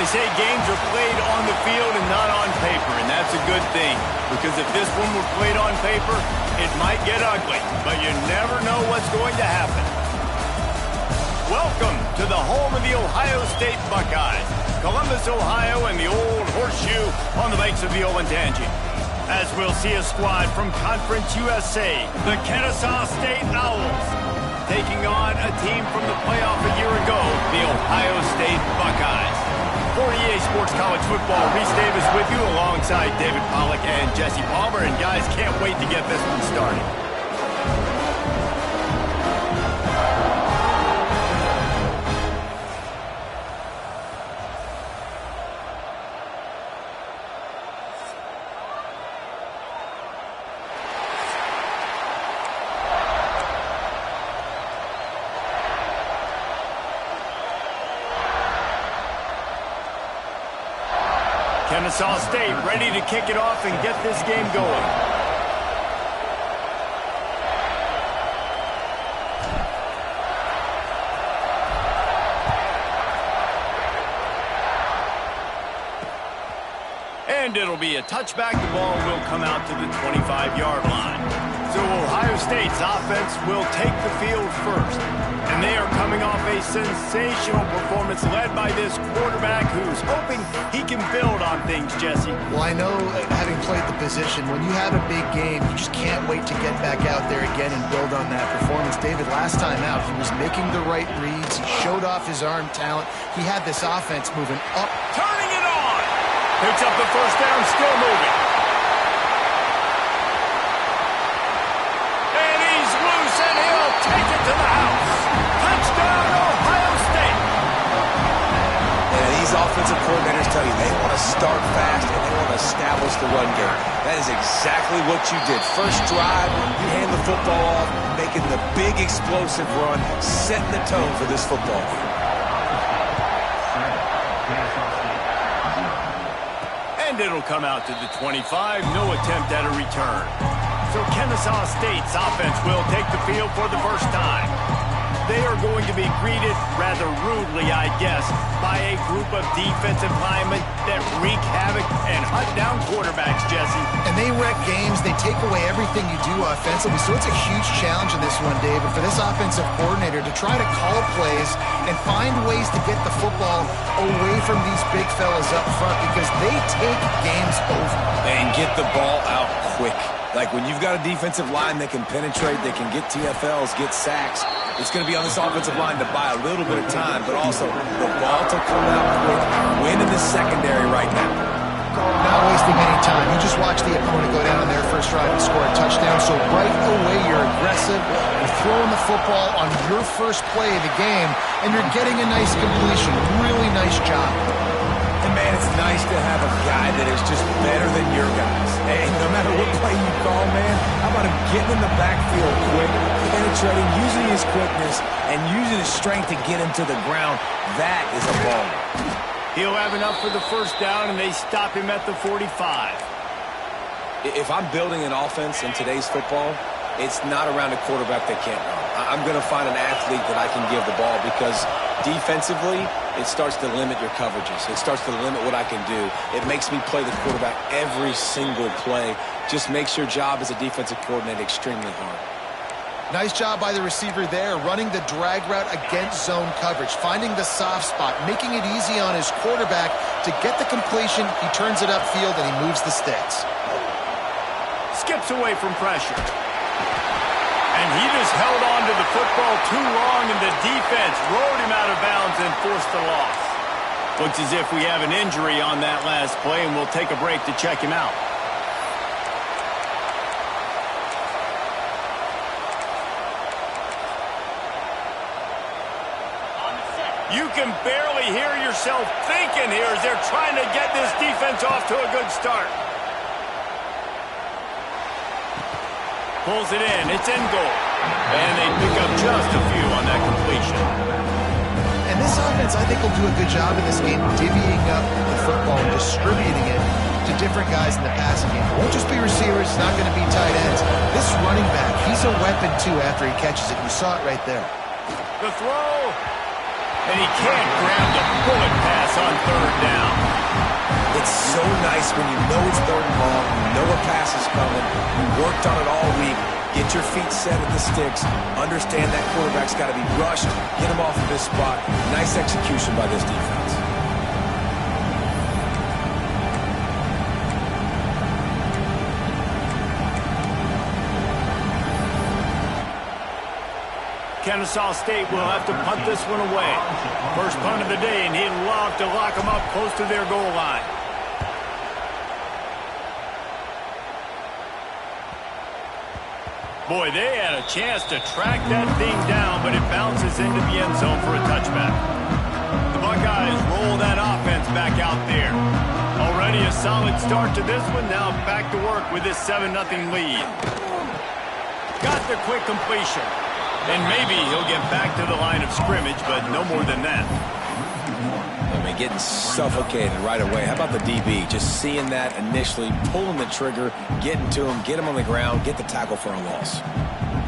They say games are played on the field and not on paper, and that's a good thing. Because if this one were played on paper, it might get ugly, but you never know what's going to happen. Welcome to the home of the Ohio State Buckeyes, Columbus, Ohio, and the old horseshoe on the banks of the Olentangy. As we'll see a squad from Conference USA, the Kennesaw State Owls, taking on a team from the playoff a year ago, the Ohio State Buckeyes. For EA Sports College Football, Reese Davis with you alongside David Pollack and Jesse Palmer. And guys, can't wait to get this one started. Kennesaw State ready to kick it off and get this game going. And it'll be a touchback. The ball will come out to the 25-yard line. So Ohio State's offense will take the field first. And they are coming off a sensational performance led by this quarterback who's hoping he can build on things, Jesse. Well, I know, having played the position, when you have a big game, you just can't wait to get back out there again and build on that performance. David, last time out, he was making the right reads. He showed off his arm talent. He had this offense moving up. Turning it on. Picks up the first down, still moving. And he's loose, and he'll take it to the house. Touchdown, Ohio State. Yeah, these offensive coordinators tell you they want to start fast and they want to establish the run game. That is exactly what you did. First drive, you hand the football off, making the big explosive run, setting the tone for this football game. And it'll come out to the 25. No attempt at a return. So Kennesaw State's offense will take the field for the first time. They are going to be greeted rather rudely, I guess, by a group of defensive linemen that wreak havoc and hunt down quarterbacks, Jesse. And they wreck games. They take away everything you do offensively. So it's a huge challenge in this one, David, for this offensive coordinator to try to call plays and find ways to get the football away from these big fellas up front because they take games over. And get the ball out quick. Like when you've got a defensive line that can penetrate, they can get TFLs, get sacks, it's going to be on this offensive line to buy a little bit of time, but also the ball to come out quick. Win in the secondary right now. Not wasting any time. You just watch the opponent go down on their first drive and score a touchdown. So right away, you're aggressive. You're throwing the football on your first play of the game, and you're getting a nice completion. Really nice job. And, man, it's nice to have a guy that is just better than your guys. Hey, no matter what play you call, man, how about him getting in the backfield quick, penetrating, using his quickness, and using his strength to get him to the ground? That is a ball. He'll have enough for the first down, and they stop him at the 45. If I'm building an offense in today's football, it's not around a quarterback that can't run. I'm going to find an athlete that I can give the ball because defensively, it starts to limit your coverages. It starts to limit what I can do. It makes me play the quarterback every single play. Just makes your job as a defensive coordinator extremely hard. Nice job by the receiver there, running the drag route against zone coverage, finding the soft spot, making it easy on his quarterback to get the completion. He turns it upfield, and he moves the sticks. Skips away from pressure. And he just held on to the football too long, and the defense rode him out of bounds and forced the loss. Looks as if we have an injury on that last play, and we'll take a break to check him out. You can barely hear yourself thinking here as they're trying to get this defense off to a good start. Pulls it in. It's in goal. And they pick up just a few on that completion. And this offense, I think, will do a good job in this game divvying up the football and distributing it to different guys in the passing game. It won't just be receivers. It's not going to be tight ends. This running back, he's a weapon, too, after he catches it. You saw it right there. The throw. And he can't grab the bullet pass on third down. It's so nice when you know it's third and long, you know a pass is coming, you worked on it all week, get your feet set at the sticks, understand that quarterback's got to be rushed, get him off of this spot. Nice execution by this defense. Kennesaw State will have to punt this one away. First punt of the day, and he'd love to lock them up close to their goal line. Boy, they had a chance to track that thing down, but it bounces into the end zone for a touchback. The Buckeyes roll that offense back out there. Already a solid start to this one. Now back to work with this 7-0 lead. Got the quick completion. And maybe he'll get back to the line of scrimmage, but no more than that. I mean, getting suffocated right away. How about the DB? Just seeing that initially, pulling the trigger, getting to him, get him on the ground, get the tackle for a loss.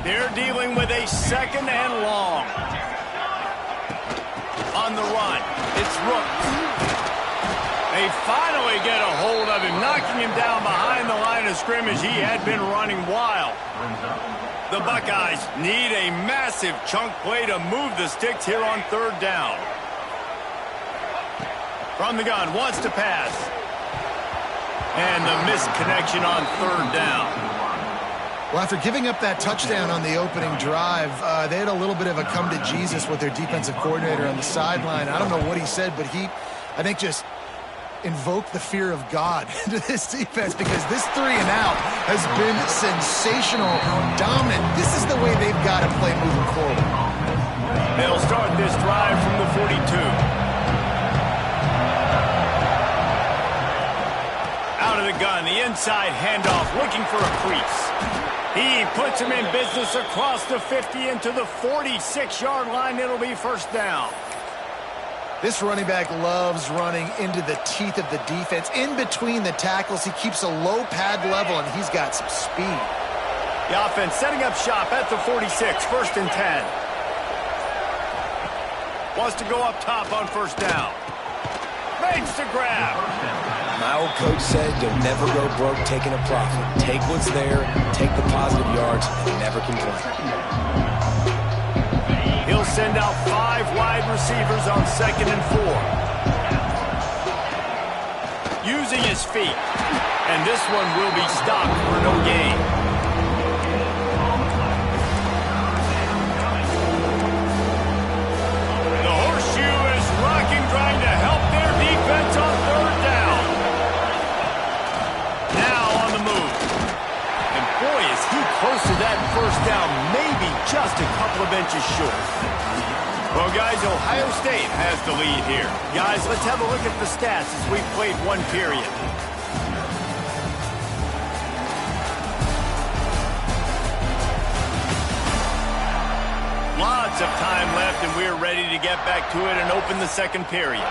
They're dealing with a 2nd and long. On the run, it's Rooks. They finally get a hold of him, knocking him down behind the line of scrimmage. He had been running wild. The Buckeyes need a massive chunk play to move the sticks here on third down. From the gun, wants to pass. And the missed connection on third down. Well, after giving up that touchdown on the opening drive, they had a little bit of a come to Jesus with their defensive coordinator on the sideline. I don't know what he said, but he, I think, just invoked the fear of God into this defense, because this 3 and out has been sensational, dominant. This is the way they've got to play moving forward. They'll start this drive from the 42. Out of the gun, the inside handoff, looking for a crease. He puts him in business across the 50 into the 46-yard line. It'll be first down. This running back loves running into the teeth of the defense. In between the tackles, he keeps a low pad level, and he's got some speed. The offense setting up shop at the 46, 1st and 10. Wants to go up top on first down. Makes the grab. My old coach said you'll never go broke taking a profit. Take what's there, take the positive yards, and never complain. He'll send out 5 wide receivers on 2nd and 4. Using his feet. And this one will be stopped for no gain. The horseshoe is rocking, trying to help their defense on third down. Now on the move. And boy, is he close to that first down, maybe just a couple of inches short. Well, guys, Ohio State has the lead here. Guys, let's have a look at the stats as we've played one period. Lots of time left, and we're ready to get back to it and open the second period.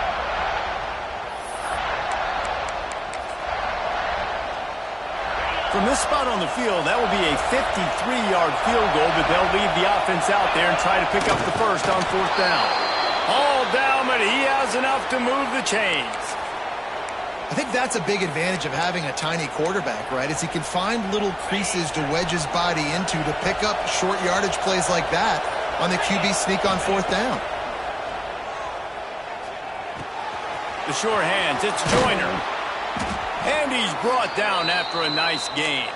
From this spot on the field, that will be a 53-yard field goal, but they'll leave the offense out there and try to pick up the first on fourth down. All down, but he has enough to move the chains. I think that's a big advantage of having a tiny quarterback, right? Is he can find little creases to wedge his body into to pick up short yardage plays like that on the QB sneak on fourth down. The sure hands, it's Joyner. And he's brought down after a nice gain.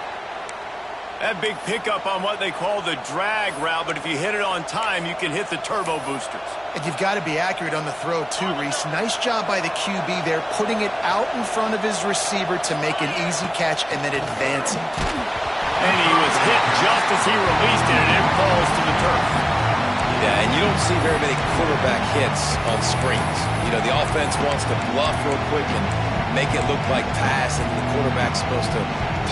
That big pickup on what they call the drag route, but if you hit it on time, you can hit the turbo boosters. And you've got to be accurate on the throw too, Reese. Nice job by the QB there, putting it out in front of his receiver to make an easy catch and then advance it. And he was hit just as he released it, and it falls to the turf. Yeah, and you don't see very many quarterback hits on screens. You know, the offense wants to bluff real quick and make it look like pass, and the quarterback's supposed to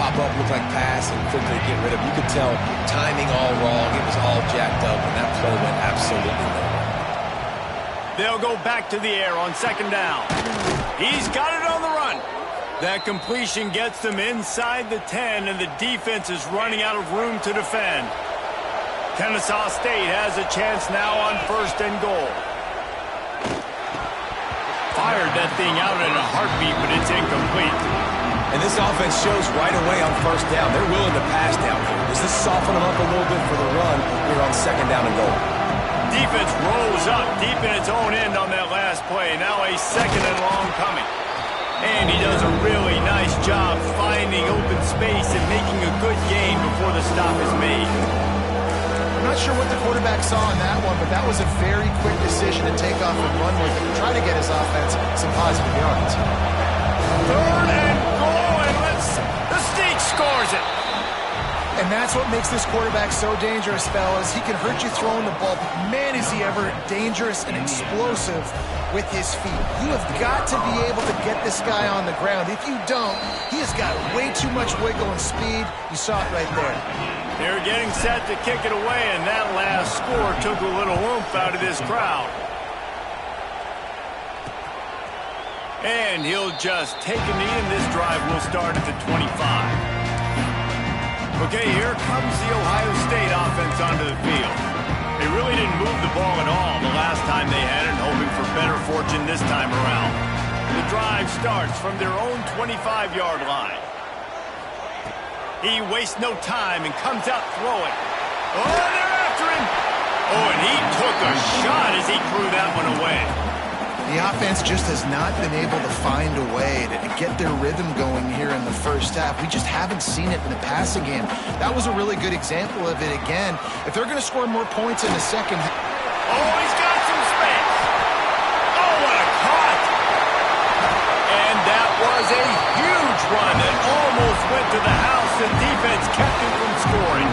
pop up, look like pass, and quickly get rid of it. You could tell timing all wrong. It was all jacked up, and that play went absolutely nowhere. They'll go back to the air on second down. He's got it on the run. That completion gets them inside the 10, and the defense is running out of room to defend. Kennesaw State has a chance now on first and goal. fired that thing out in a heartbeat, but it's incomplete. And this offense shows right away on first down. They're willing to pass down here. Does this soften them up a little bit for the run here on second down and goal? Defense rolls up deep in its own end on that last play. Now a second and long coming. And he does a really nice job finding open space and making a good gain before the stop is made. I'm not sure what the quarterback saw in that one, but that was a very quick decision to take off and run with it and try to get his offense some positive yards. Third and goal, and the Sneak scores it. And that's what makes this quarterback so dangerous, fellas. He can hurt you throwing the ball, but man, is he ever dangerous and explosive with his feet. You have got to be able to get this guy on the ground. If you don't, he has got way too much wiggle and speed. You saw it right there. They're getting set to kick it away, and that last score took a little oomph out of this crowd. And he'll just take a knee, and this drive will start at the 25. Okay, here comes the Ohio State offense onto the field. They really didn't move the ball at all the last time they had it, hoping for better fortune this time around. The drive starts from their own 25-yard line. He wastes no time and comes out throwing. Oh, they're after him. Oh, and he took a shot as he threw that one away. The offense just has not been able to find a way to get their rhythm going here in the first half. We just haven't seen it in the passing game. That was a really good example of it again. If they're going to score more points in the second half. Oh, he's got some space. Oh, what a cut. And that was a huge run that almost went to the house. The defense kept him from scoring.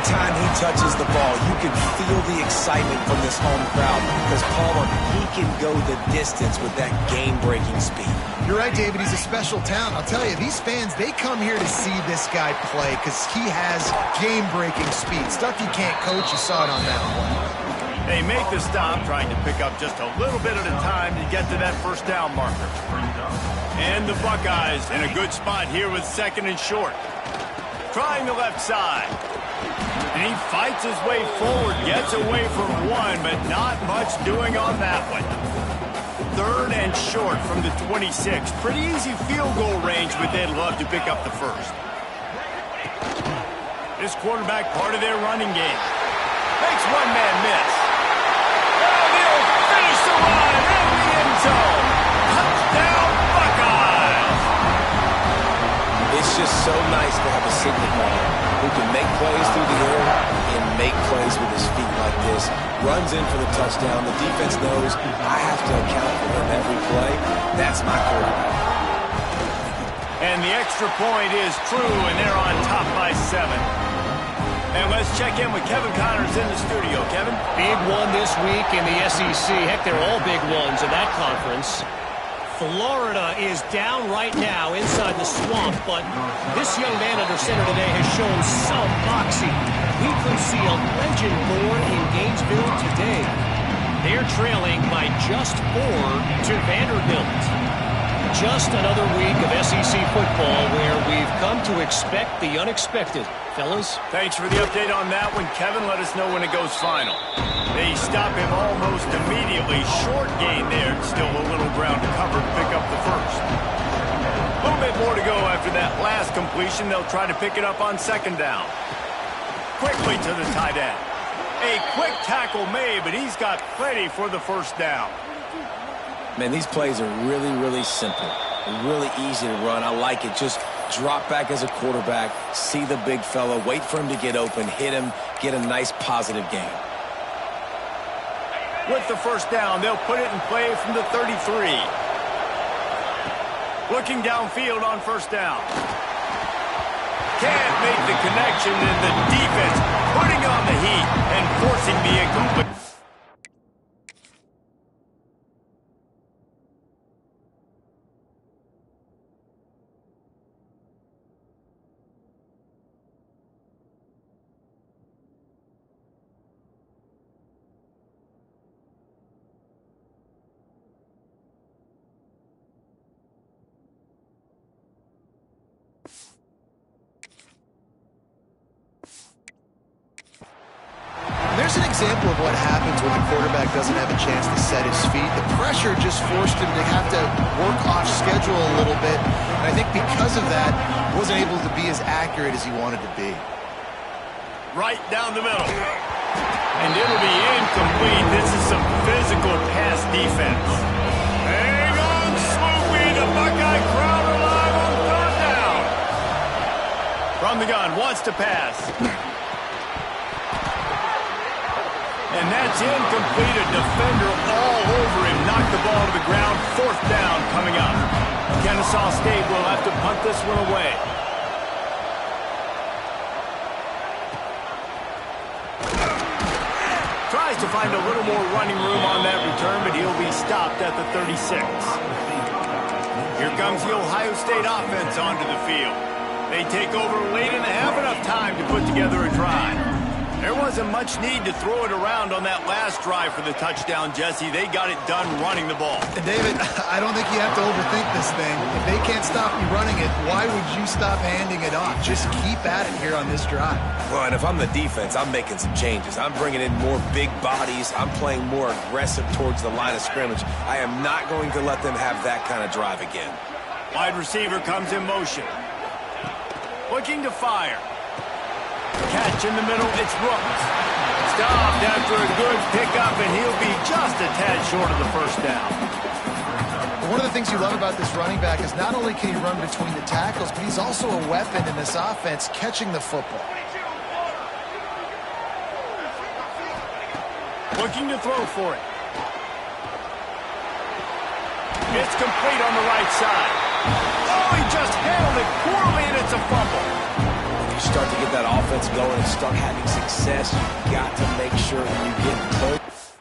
Time he touches the ball, you can feel the excitement from this home crowd because, Palmer, he can go the distance with that game-breaking speed. You're right, David. He's a special talent. I'll tell you, these fans, they come here to see this guy play because he has game-breaking speed. Stuff you can't coach. You saw it on that one. They make the stop, trying to pick up just a little bit at a time to get to that first down marker. And the Buckeyes in a good spot here with second and short. Trying the left side. And he fights his way forward, gets away from one, but not much doing on that one. Third and short from the 26. Pretty easy field goal range, but they'd love to pick up the first. This quarterback part of their running game. Makes one man miss. And he'll finish the run in the end zone. Touchdown, Buckeyes! It's just so nice to have a signal baller who can make plays through the air and make plays with his feet like this. Runs in for the touchdown. The defense knows I have to account for him every play. That's my quarterback. And the extra point is true, and they're on top by 7. And let's check in with Kevin Connors in the studio. Kevin? Big one this week in the SEC. Heck, they're all big ones in that conference. Florida is down right now inside the swamp, but this young man under center today has shown some moxie. We could see a legend born in Gainesville today. They're trailing by just 4 to Vanderbilt. Just another week of SEC football where we've come to expect the unexpected. Fellas? Thanks for the update on that one, Kevin. Let us know when it goes final. They stop him almost immediately. Short gain there. Still a little ground to cover to pick up the first. A little bit more to go after that last completion. They'll try to pick it up on second down. Quickly to the tight end. A quick tackle made, but he's got plenty for the first down. Man, these plays are really, really simple. Really easy to run. I like it. Just drop back as a quarterback, see the big fella, wait for him to get open, hit him, get a nice positive gain. With the first down, they'll put it in play from the 33. Looking downfield on first down. Can't make the connection, and the defense putting on the heat and forcing the incomplete. There's an example of what happens when the quarterback doesn't have a chance to set his feet. The pressure just forced him to have to work off schedule a little bit. And I think because of that, wasn't able to be as accurate as he wanted to be. Right down the middle. And it'll be incomplete. This is some physical pass defense. Hang on, Swoopy. The Buckeye crowd alive on third down. From the gun, wants to pass. And that's incomplete. A defender all over him. Knocked the ball to the ground. Fourth down coming up. Kennesaw State will have to punt this one away. Tries to find a little more running room on that return, but he'll be stopped at the 36. Here comes the Ohio State offense onto the field. They take over late in the half, enough time to put together a drive. There wasn't much need to throw it around on that last drive for the touchdown, Jesse. They got it done running the ball. And David, I don't think you have to overthink this thing. If they can't stop you running it, why would you stop handing it off? Just keep at it here on this drive. Well, and if I'm the defense, I'm making some changes. I'm bringing in more big bodies. I'm playing more aggressive towards the line of scrimmage. I am not going to let them have that kind of drive again. Wide receiver comes in motion. Looking to fire. Catch in the middle, it's Brooks. Stopped after a good pickup, and he'll be just a tad short of the first down. One of the things you love about this running back is not only can he run between the tackles, but he's also a weapon in this offense, catching the football. Looking to throw for it. It's complete on the right side. Oh, he just handled it poorly, and it's a fumble. Start to get that offense going and start having success, you've got to make sure that you get close.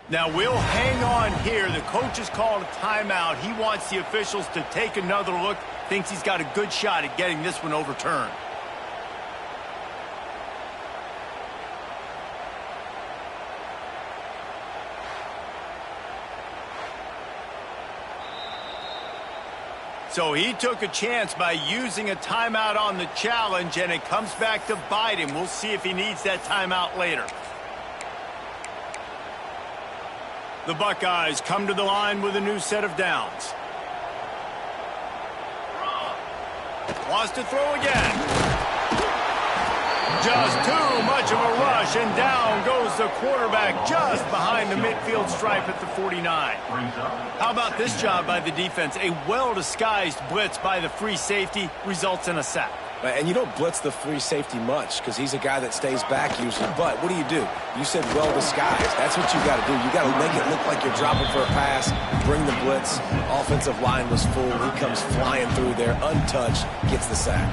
Now we'll hang on here. The coach has called a timeout. He wants the officials to take another look. Thinks he's got a good shot at getting this one overturned. So he took a chance by using a timeout on the challenge, and it comes back to bite him. We'll see if he needs that timeout later. The Buckeyes come to the line with a new set of downs. Wants to throw again. Just too much of a rush, and down goes the quarterback just behind the midfield stripe at the 49. How about this job by the defense? A well-disguised blitz by the free safety results in a sack. And you don't blitz the free safety much because he's a guy that stays back usually. But what do? You said well-disguised. That's what you got to do. You got to make it look like you're dropping for a pass, bring the blitz. Offensive line was full. He comes flying through there, untouched, gets the sack.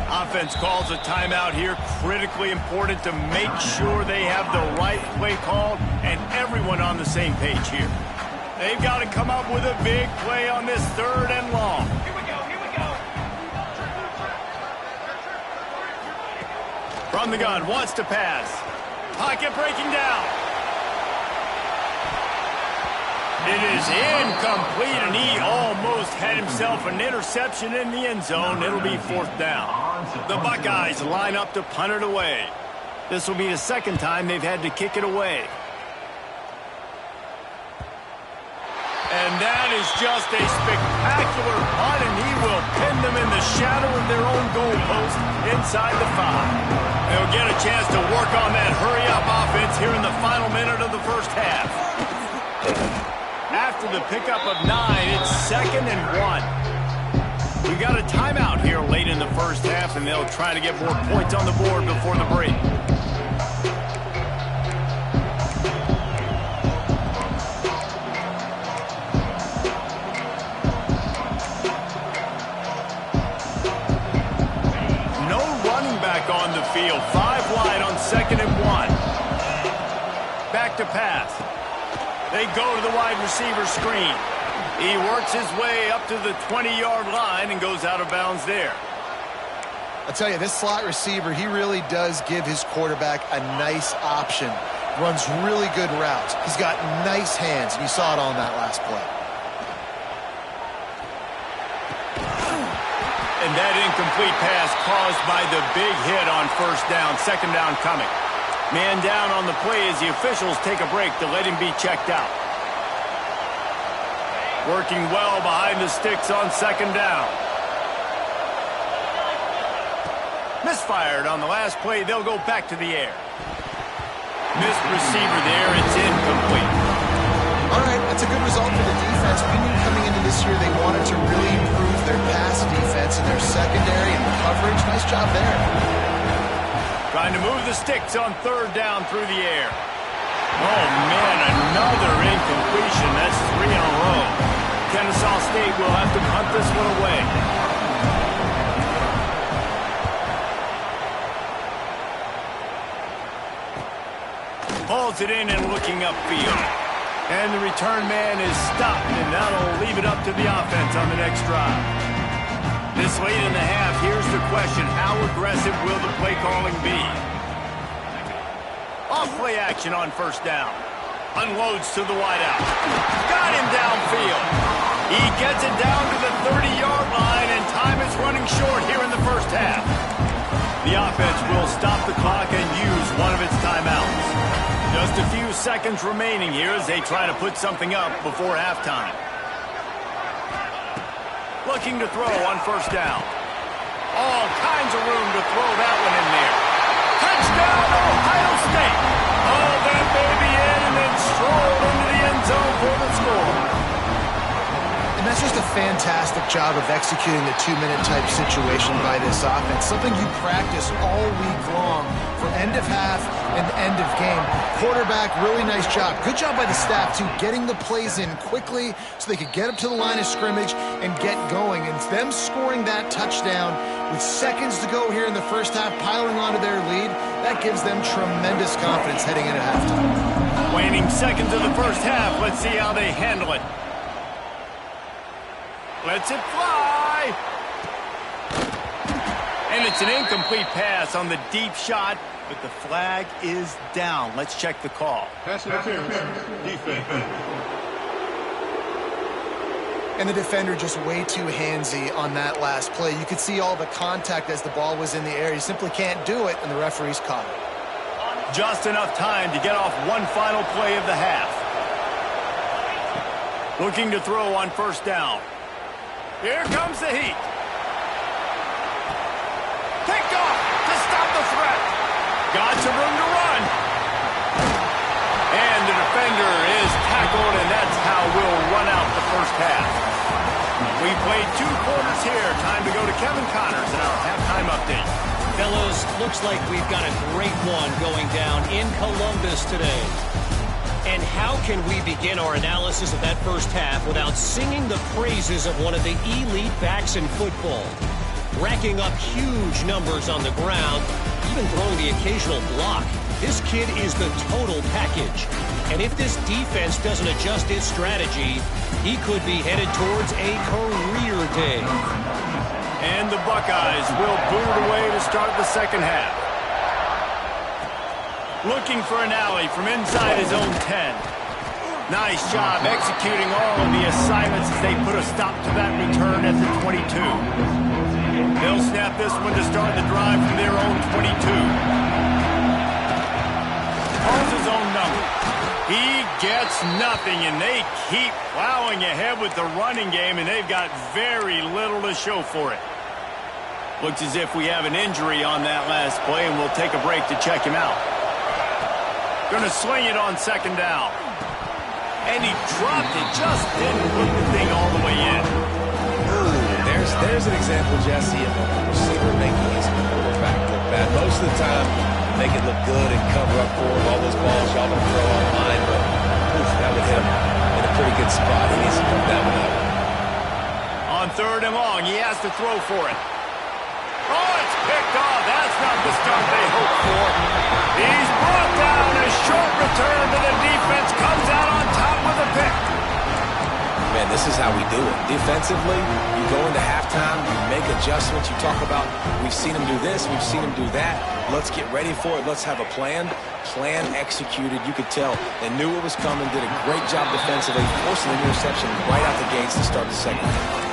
Offense calls a timeout here. Critically important to make sure they have the right play called and everyone on the same page here. They've got to come up with a big play on this third and long. Here we go. From the gun, wants to pass. Pocket breaking down. It is incomplete, and he almost had himself an interception in the end zone. It'll be fourth down. The Buckeyes line up to punt it away. This will be the second time they've had to kick it away. And that is just a spectacular punt, and he will pin them in the shadow of their own goalpost inside the 5. They'll get a chance to work on that hurry-up offense here in the final minute of the first half. After the pickup of 9, it's 2nd and 1. We got a timeout here late in the first half, and they'll try to get more points on the board before the break. back on the field. 5 wide on 2nd and 1. Back to pass. They go to the wide receiver screen. He works his way up to the 20-yard line and goes out of bounds there. I'll tell you, this slot receiver, he really does give his quarterback a nice option. Runs really good routes. He's got nice hands, and you saw it on that last play. And that incomplete pass caused by the big hit on 1st down. 2nd down coming. Man down on the play as the officials take a break to let him be checked out. Working well behind the sticks on 2nd down. Misfired on the last play. They'll go back to the air. Missed receiver there. It's incomplete. All right, that's a good result for the defense. We knew coming into this year they wanted to really improve their pass defense and their secondary and coverage. Nice job there. Trying to move the sticks on 3rd down through the air. Oh, man, another incompletion. That's 3 in a row. Kennesaw State will have to punt this one away. Pulls it in and looking upfield. And the return man is stopped, and that'll leave it up to the offense on the next drive. This late in the half, here's the question. How aggressive will the play calling be? Off play action on 1st down. Unloads to the wideout. Got him downfield. He gets it down to the 30-yard line, and time is running short here in the 1st half. The offense will stop the clock and use one of its timeouts. Just a few seconds remaining here as they try to put something up before halftime. Looking to throw on 1st down. All kinds of room to throw that one in there. Touchdown, Ohio State. Oh, that baby in and then strolled into the end zone for the score. And that's just a fantastic job of executing the 2-minute type situation by this offense. Something you practice all week long for end of half and end of game. Quarterback, really nice job. Good job by the staff, too, getting the plays in quickly so they could get up to the line of scrimmage and get going. And them scoring that touchdown with seconds to go here in the 1st half, piling onto their lead, that gives them tremendous confidence heading into halftime. Waning seconds of the 1st half. Let's see how they handle it. Lets it fly. And it's an incomplete pass on the deep shot, but the flag is down. Let's check the call. Pass interference. Defense. And the defender just way too handsy on that last play. You could see all the contact as the ball was in the air. You simply can't do it, and the referee's caught it. Just enough time to get off one final play of the half. Looking to throw on 1st down. Here comes the heat. Picked off to stop the threat. Got some room to run. And the defender is tackled, and that's how we'll run out the 1st half. We played 2 quarters here. Time to go to Kevin Connors in our halftime update. Fellas, looks like we've got a great one going down in Columbus today. And how can we begin our analysis of that 1st half without singing the praises of one of the elite backs in football? Racking up huge numbers on the ground, even throwing the occasional block. This kid is the total package. And if this defense doesn't adjust its strategy, he could be headed towards a career day. And the Buckeyes will boot it away to start the 2nd half. Looking for an alley from inside his own 10. Nice job executing all of the assignments as they put a stop to that return at the 22. They'll snap this one to start the drive from their own 22. Calls his own number. He gets nothing, and they keep plowing ahead with the running game, and they've got very little to show for it. Looks as if we have an injury on that last play, and we'll take a break to check him out. Going to swing it on 2nd down. And he dropped it, just didn't put the thing all the way in. Ooh, there's an example, Jesse, of a receiver making his quarterback look bad. Most of the time, make it look good and cover up for him. All those balls y'all going to throw online, but oof, that would hit him in a pretty good spot. He needs to come down with that one. On 3rd and long, he has to throw for it. Oh, it's picked off. That's not the touchdown they hoped for. He's brought down. A short return to the defense comes out on top with a pick. Man, this is how we do it. Defensively, you go into halftime, you make adjustments. You talk about, we've seen him do this, we've seen him do that. Let's get ready for it. Let's have a plan. Plan executed. You could tell they knew it was coming, did a great job defensively, forcing an interception right out the gates to start the second half.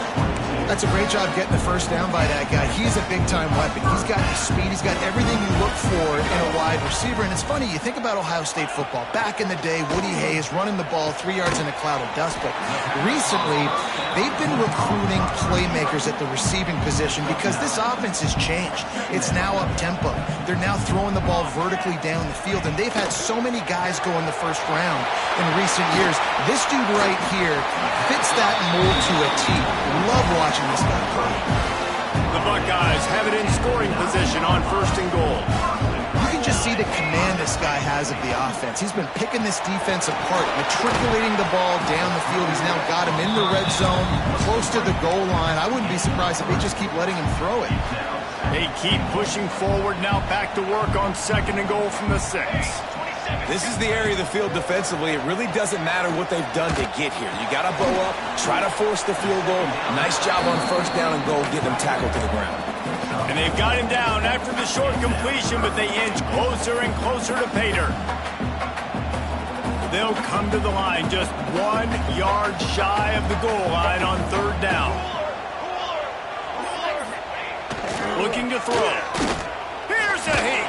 That's a great job getting the first down by that guy. He's a big-time weapon. He's got the speed. He's got everything you look for in a wide receiver. And it's funny, you think about Ohio State football. Back in the day, Woody Hayes running the ball 3 yards in a cloud of dust. But recently, they've been recruiting playmakers at the receiving position because this offense has changed. It's now up-tempo. They're now throwing the ball vertically down the field. And they've had so many guys go in the first round in recent years. This dude right here fits that mold to a T. Love watching this guy play. The Buckeyes have it in scoring position on 1st and goal. You can just see the command this guy has of the offense. He's been picking this defense apart, matriculating the ball down the field. He's now got him in the red zone, close to the goal line. I wouldn't be surprised if they just keep letting him throw it. They keep pushing forward, now back to work on 2nd and goal from the 6. This is the area of the field defensively. It really doesn't matter what they've done to get here. You got to bow up, try to force the field goal. Nice job on 1st down and goal, getting them tackled to the ground. And they've got him down after the short completion, but they inch closer and closer to pay dirt. They'll come to the line just 1 yard shy of the goal line on 3rd down. Looking to throw. Here's a heat.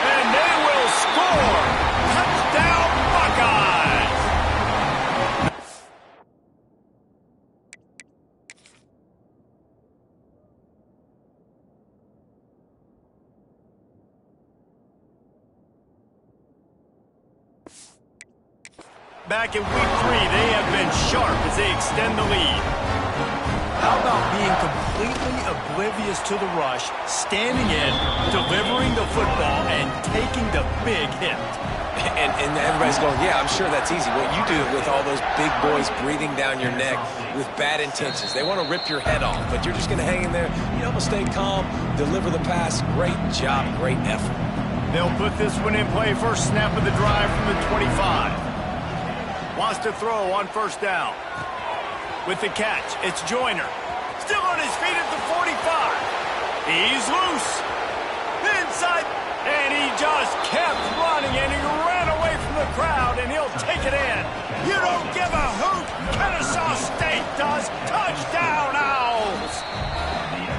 And they will score. Touchdown, Buckeyes. Back in week 3, they have been sharp as they extend the lead. How about being completely oblivious to the rush, standing in, delivering the football, and taking the big hit? And everybody's going, yeah, I'm sure that's easy. Well, you do it with all those big boys breathing down your neck with bad intentions. They want to rip your head off, but you're just going to hang in there. You know, stay calm, deliver the pass. Great job, great effort. They'll put this one in play. First snap of the drive from the 25. Wants to throw on 1st down. With the catch, it's Joyner. Still on his feet at the 45. He's loose. Inside. And he just kept running, and he ran away from the crowd, and he'll take it in. You don't give a hoot. Kennesaw State does. Touchdown, Owls.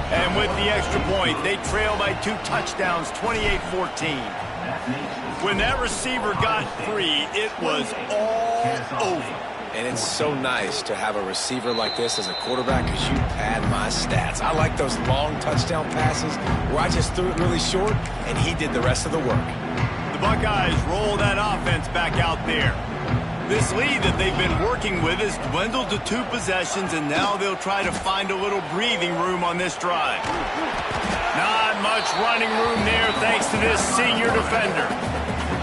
And with the extra point, they trail by 2 touchdowns, 28-14. When that receiver got free, it was all over. And it's so nice to have a receiver like this as a quarterback because you pad my stats. I like those long touchdown passes where I just threw it really short and he did the rest of the work. The Buckeyes roll that offense back out there. This lead that they've been working with has dwindled to 2 possessions, and now they'll try to find a little breathing room on this drive. Not much running room there thanks to this senior defender.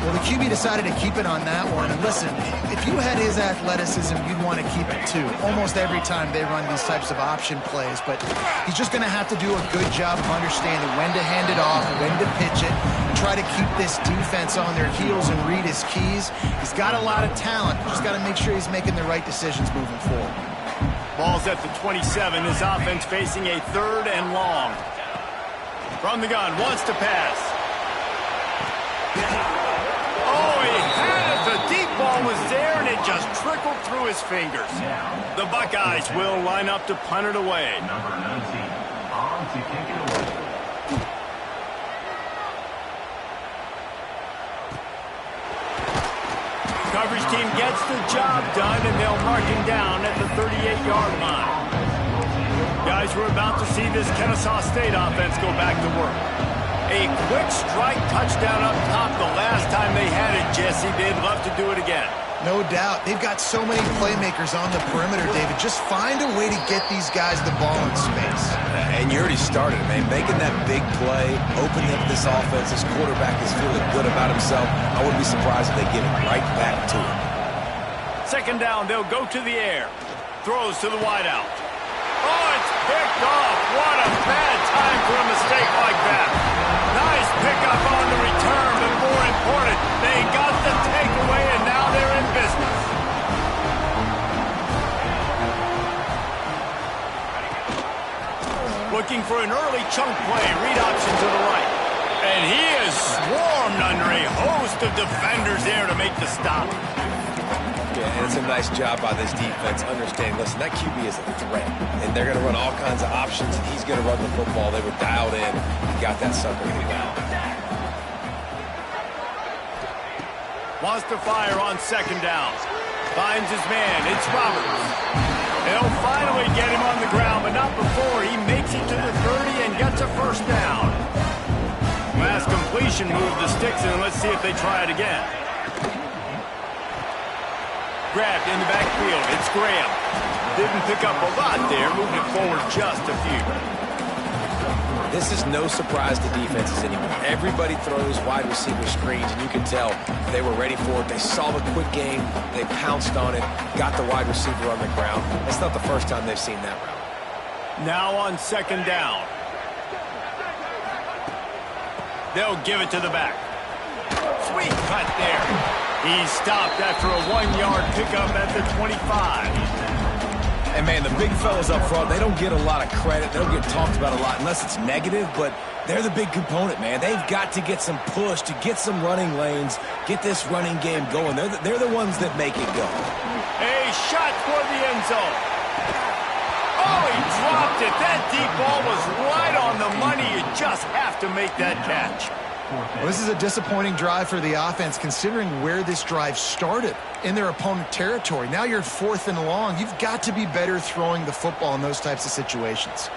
Well, the QB decided to keep it on that one. And listen, if you had his athleticism, you'd want to keep it too. Almost every time they run these types of option plays. But he's just going to have to do a good job of understanding when to hand it off, when to pitch it, and try to keep this defense on their heels and read his keys. He's got a lot of talent. Just got to make sure he's making the right decisions moving forward. Ball's at the 27. His offense facing a 3rd and long. From the gun, wants to pass. Oh, he had it. The deep ball was there, and it just trickled through his fingers. The Buckeyes will line up to punt it away. Number 19 on to kick it away. Coverage team gets the job done, and they'll mark him down at the 38-yard line. Guys, we're about to see this Kennesaw State offense go back to work. A quick strike touchdown up top the last time they had it, Jesse. They'd love to do it again. No doubt. They've got so many playmakers on the perimeter, David. Just find a way to get these guys the ball in space. And you already started, man. Making that big play, opening up this offense. This quarterback is feeling good about himself. I wouldn't be surprised if they get it right back to him. 2nd down, they'll go to the air. Throws to the wideout. Oh, it's picked off. What a bad time for a mistake like that. for an early chunk play. Read option to the right. And he is swarmed under a host of defenders there to make the stop. Yeah, and it's a nice job by this defense understanding, listen, that QB is a threat. And they're going to run all kinds of options, and he's going to run the football. They were dialed in and got that sucker hit out. Wants to fire on second down. Finds his man. It's Roberts. They'll finally get him on the ground, but not before he makes it to the 30 and gets a first down. Last completion moved the sticks, and let's see if they try it again. Grabbed in the backfield. It's Graham. Didn't pick up a lot there, moving it forward just a few. This is no surprise to defenses anymore. Everybody throws wide receiver screens, and you can tell they were ready for it. They saw the quick game. They pounced on it, got the wide receiver on the ground. That's not the first time they've seen that route. Now on second down. They'll give it to the back. Sweet cut there. He stopped after a 1-yard pickup at the 25. And, man, the big fellas up front, they don't get a lot of credit. They don't get talked about a lot unless it's negative, but they're the big component, man. They've got to get some push, to get some running lanes, get this running game going. They're the ones that make it go. A shot for the end zone. Oh, he dropped it. That deep ball was right on the money. You just have to make that catch. Well, this is a disappointing drive for the offense, considering where this drive started in their opponent territory. Now you're 4th and long. You've got to be better throwing the football in those types of situations.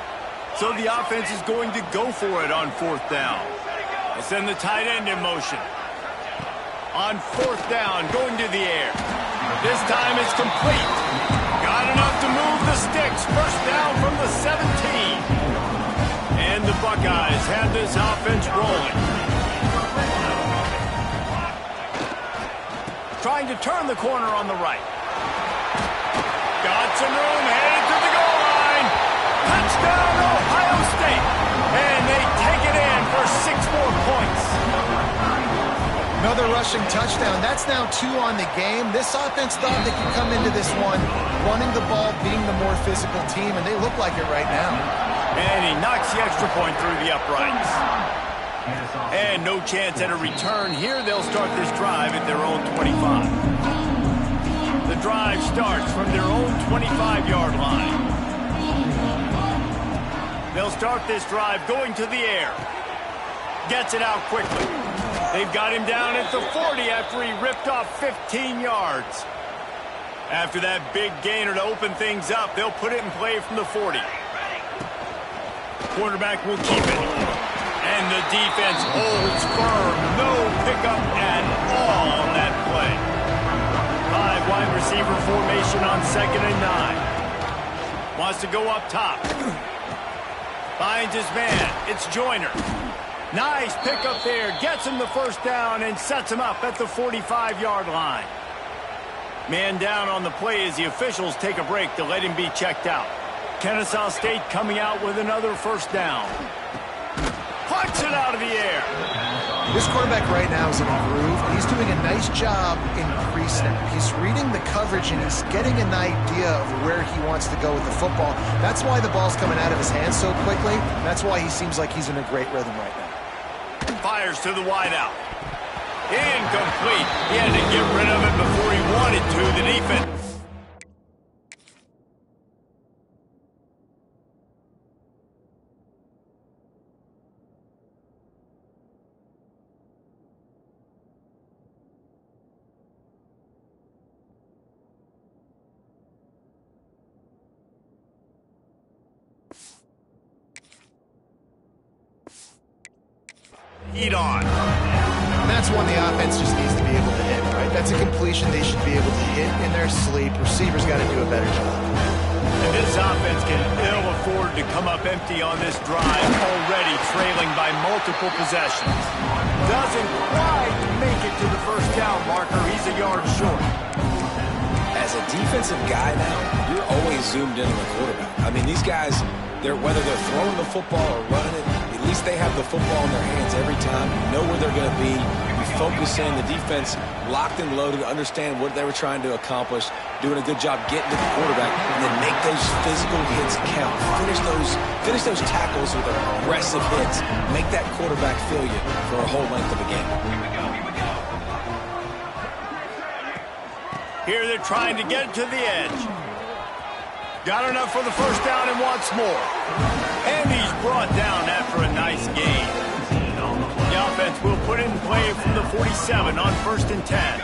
So the offense is going to go for it on 4th down. They send the tight end in motion. On 4th down, going to the air. This time it's complete. Got enough to move the sticks. First down from the 17. And the Buckeyes have this offense rolling. Trying to turn the corner on the right. Got some room, headed to the goal line. Touchdown, Ohio State. And they take it in for 6 more points. Another rushing touchdown. That's now 2 on the game. This offense thought they could come into this one running the ball, being the more physical team, and they look like it right now. And he knocks the extra point through the uprights. And no chance at a return here. They'll start this drive at their own 25. The drive starts from their own 25-yard line. They'll start this drive going to the air. Gets it out quickly. They've got him down at the 40 after he ripped off 15 yards. After that big gainer to open things up, they'll put it in play from the 40. Quarterback will keep it. And the defense holds firm. No pickup at all on that play. 5 wide receiver formation on 2nd and 9. Wants to go up top. Finds his man. It's Joyner. Nice pickup there. Gets him the first down and sets him up at the 45-yard line. Man down on the play as the officials take a break to let him be checked out. Kennesaw State coming out with another first down. Punch it out of the air. This quarterback right now is in a groove. He's doing a nice job in pre-snap. He's reading the coverage, and he's getting an idea of where he wants to go with the football. That's why the ball's coming out of his hands so quickly. That's why he seems like he's in a great rhythm right now. Fires to the wideout. Incomplete. He had to get rid of it before he wanted to. The defense. Heat on. That's one the offense just needs to be able to hit, right? That's a completion they should be able to hit in their sleep. Receivers got to do a better job. And this offense can ill afford to come up empty on this drive, already trailing by multiple possessions. Doesn't quite make it to the first down marker. He's a yard short. As a defensive guy now, you're always zoomed in on the quarterback. I mean, these guys, whether they're throwing the football or running it, at least they have the football in their hands every time. You know where they're going to be. You focus in. The defense locked and loaded, understand what they were trying to accomplish. doing a good job getting to the quarterback, and then make those physical hits count. Finish those tackles with aggressive hits. Make that quarterback feel you for a whole length of a game. Here they're trying to get to the edge. Got enough for the first down and wants more. And he's brought down after a nice gain. The offense will put it in play from the 47 on 1st and 10.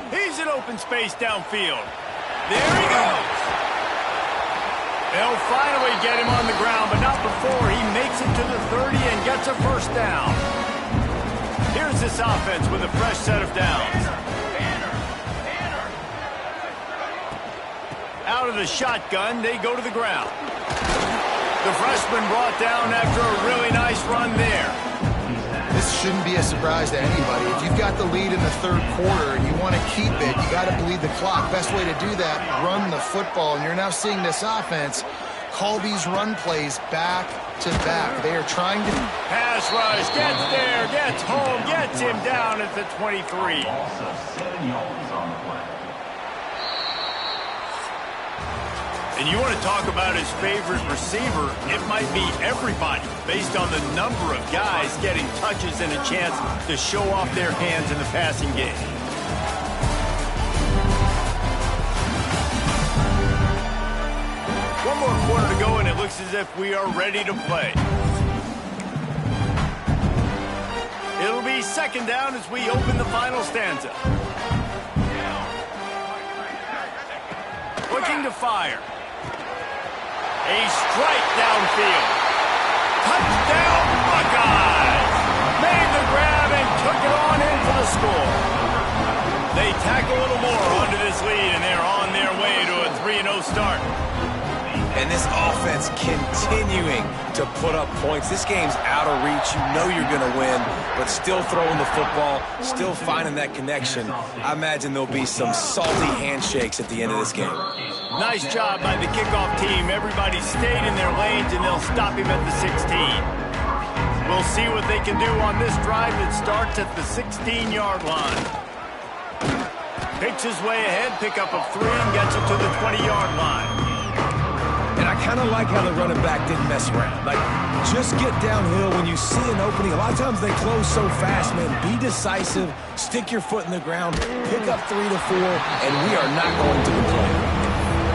He's in open space downfield. There he goes. They'll finally get him on the ground, but not before he makes it to the 30 and gets a first down. Here's this offense with a fresh set of downs. Out of the shotgun, they go to the ground. The freshman brought down after a really nice run there. This shouldn't be a surprise to anybody. If you've got the lead in the 3rd quarter and you want to keep it, you got to bleed the clock. Best way to do that, run the football. And you're now seeing this offense call these run plays back to back. They are trying to... Pass rush, gets there, gets home, gets him down at the 23. Also 7 yards on the play. And you want to talk about his favorite receiver, it might be everybody, based on the number of guys getting touches and a chance to show off their hands in the passing game. One more quarter to go, and it looks as if we are ready to play. It'll be 2nd down as we open the final stanza. Looking to fire. A strike downfield. Touchdown Buckeyes! Made the grab and took it on in for the score. They tack a little more onto this lead, and they're on their way to a 3-0 start. And this offense continuing to put up points. This game's out of reach. You know you're going to win, but still throwing the football, still finding that connection. I imagine there'll be some salty handshakes at the end of this game. Nice job by the kickoff team. Everybody stayed in their lanes, and they'll stop him at the 16. We'll see what they can do on this drive that starts at the 16-yard line. Picks his way ahead, pick up of 3, and gets it to the 20-yard line. And I kind of like how the running back didn't mess around. Like, just get downhill when you see an opening. A lot of times they close so fast, man. Be decisive, stick your foot in the ground, pick up 3 to 4, and we are not going to the play.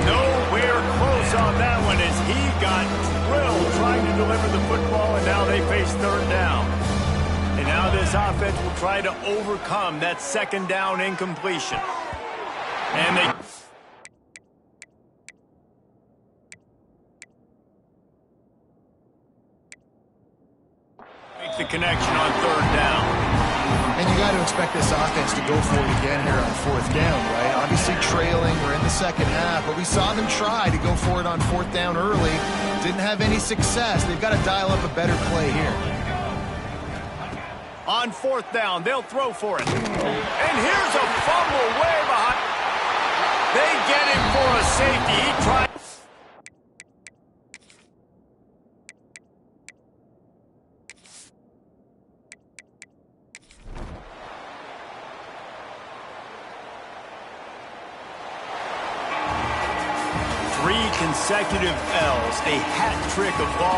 Nowhere close on that one as he got drilled trying to deliver the football, and now they face 3rd down. And now this offense will try to overcome that 2nd down incompletion. And they... make the connection on 3rd down. And you got to expect this offense to go for it again here on 4th down, right? Obviously trailing, we're in the 2nd half, but we saw them try to go for it on 4th down early. Didn't have any success. They've got to dial up a better play here. On 4th down, they'll throw for it. And here's a fumble way behind. They get him for a safety. He tried. Consecutive L's, a hat trick of loss.